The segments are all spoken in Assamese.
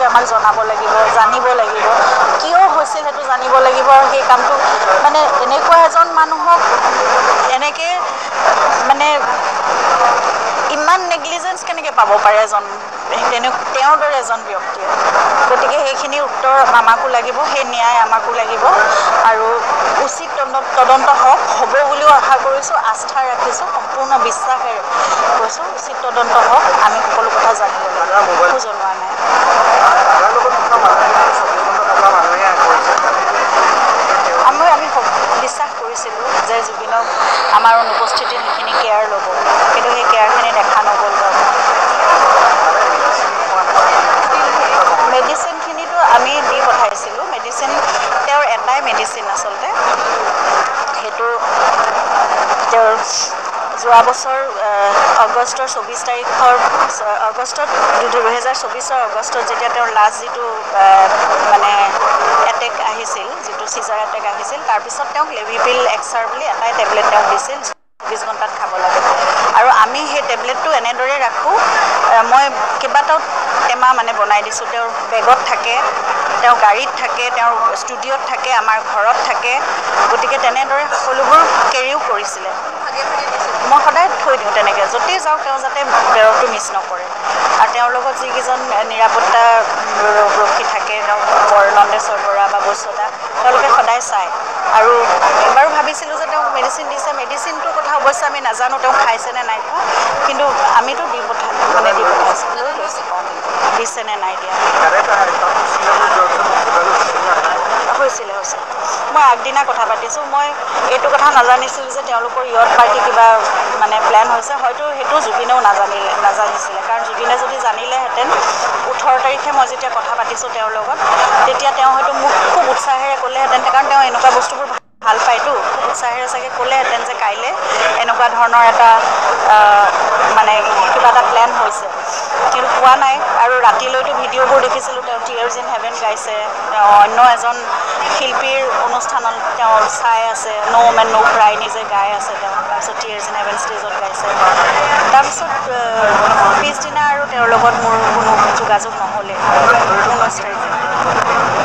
আমাক জনাব লাগিব, জানিব লাগিব, কিয় হৈছিল সেইটো জানিব লাগিব। আৰু সেই কামটো মানে এনেকুৱা এজন মানুহক এনেকৈ মানে ইমান নেগলিজেঞ্চ কেনেকৈ পাব পাৰে তেওঁৰ দৰে এজন ব্যক্তিয়ে। গতিকে সেইখিনি উত্তৰ আমাকো লাগিব, সেই ন্যায় আমাকো লাগিব আৰু উচিত তদন্ত হ'ব বুলিও আশা কৰিছোঁ, আস্থা ৰাখিছোঁ, সম্পূৰ্ণ বিশ্বাসেৰে কৈছোঁ উচিত তদন্ত হওক। আমি সকলো কথা জানিব লাগিব, একো জনোৱা নাই। আমি বিশ্বাস কৰিছিলোঁ যে জুবিনক আমাৰ অনুপস্থিতিত সেইখিনি কেয়াৰ ল'ব, কিন্তু সেই কেয়াৰখিনি দেখা নগ'ল। মেডিচিনখিনিতো আমি দি পঠাইছিলোঁ। মেডিচিন তেওঁৰ এটাই মেডিচিন আচলতে, সেইটো তেওঁৰ যোৱা বছৰ আগষ্টৰ 24 তাৰিখৰ 2024 আগষ্টত যেতিয়া তেওঁৰ লাষ্ট যিটো মানে এটেক আহিছিল, যিটো চিজাৰ এটেক আহিছিল, তাৰপিছত তেওঁক লেভিপিল এক্সাৰ বুলি এটাই টেবলেট তেওঁক দিছিল, 24 ঘণ্টাত খাব লাগে। আৰু আমি সেই টেবলেটটো এনেদৰে ৰাখোঁ, মই কেইবাটাও টেমা মানে বনাই দিছোঁ। তেওঁৰ বেগত থাকে, তেওঁ গাড়ীত থাকে, তেওঁৰ ষ্টুডিঅ'ত থাকে, আমাৰ ঘৰত থাকে। গতিকে তেনেদৰে সকলোবোৰ কেৰিও কৰিছিলে। মই সদায় থৈ দিওঁ তেনেকৈ, য'তেই যাওঁ তেওঁ যাতে বেৰটো মিছ নকৰে। আৰু তেওঁৰ লগত যিকেইজন নিৰাপত্তা ৰক্ষী থাকে, তেওঁ নন্দেশ্বৰ বৰা বা বৈশ্যতা, তেওঁলোকে সদায় চায়। আৰু এবাৰো ভাবিছিলোঁ যে তেওঁক মেডিচিন দিছে, মেডিচিনটোৰ কথা অৱশ্যে আমি নাজানো তেওঁ খাইছেনে নাই খোৱা, কিন্তু আমিতো দি পঠাইছোঁ, লৈ গৈছোঁ দিছেনে নাই দিয়া। হৈছিলে। মই আগদিনা কথা পাতিছোঁ। মই এইটো কথা নাজানিছিলোঁ যে তেওঁলোকৰ ইয়থ পাৰ্টি কিবা মানে প্লেন হৈছে। হয়তো সেইটো জুবিনেও নাজানিছিলে, কাৰণ জুবিনে যদি জানিলেহেঁতেন, 18 তাৰিখে মই যেতিয়া কথা পাতিছোঁ তেওঁৰ লগত, তেতিয়া তেওঁ হয়তো মোক খুব উৎসাহেৰে ক'লেহেঁতেন, কাৰণ তেওঁ এনেকুৱা বস্তুবোৰ ভাল পায়তো, খুব উৎসাহেৰে চাগে ক'লেহেঁতেন যে কাইলৈ এনেকুৱা ধৰণৰ এটা মানে কিবা এটা প্লেন হৈছে, কিন্তু কোৱা নাই। আৰু ৰাতিলৈতো ভিডিঅ'বোৰ দেখিছিলোঁ, তেওঁ টিয়াৰ্ছ ইন হেভেন গাইছে, অন্য এজন শিল্পীৰ অনুষ্ঠানত তেওঁ চাই আছে, ন' মেন ন' ক্ৰাই নিজে গাই আছে তেওঁ, তাৰপিছত টিয়াৰ্ছ ইন হেভেন ষ্টেজত গাইছে। তাৰপিছত পিছদিনা আৰু তেওঁৰ লগত মোৰ কোনো যোগাযোগ নহ'লে, 19 তাৰিখে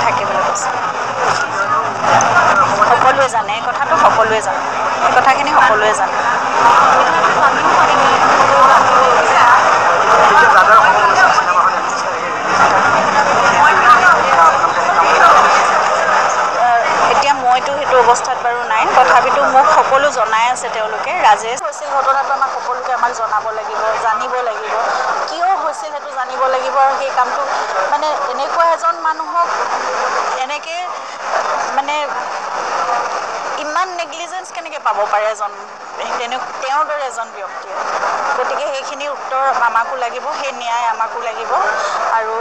থাকিবলৈ কৈছে। সকলোৱে জানে এই কথাটো, সকলোৱে জানে এই কথাখিনি, সকলোৱে জানে। এতিয়া মইতো সেইটো অৱস্থাত বাৰু নাই, তথাপিতো মোক সকলো জনাই আছে তেওঁলোকে। ৰাজেশ হৈছিল ঘটনাটো আমাক জনাব লাগিব, জানিব লাগিব, কিয় হৈছিল সেইটো জানিব লাগিব। আৰু সেই কামটো মানে এনেকুৱা এজন মানুহক এনেকৈ মানে ইমান নেগলিজেঞ্চ কেনেকৈ পাব পাৰে তেওঁৰ দৰে এজন ব্যক্তিয়ে। গতিকে সেইখিনি উত্তৰ আমাকো লাগিব, সেই ন্যায় আমাকো লাগিব। আৰু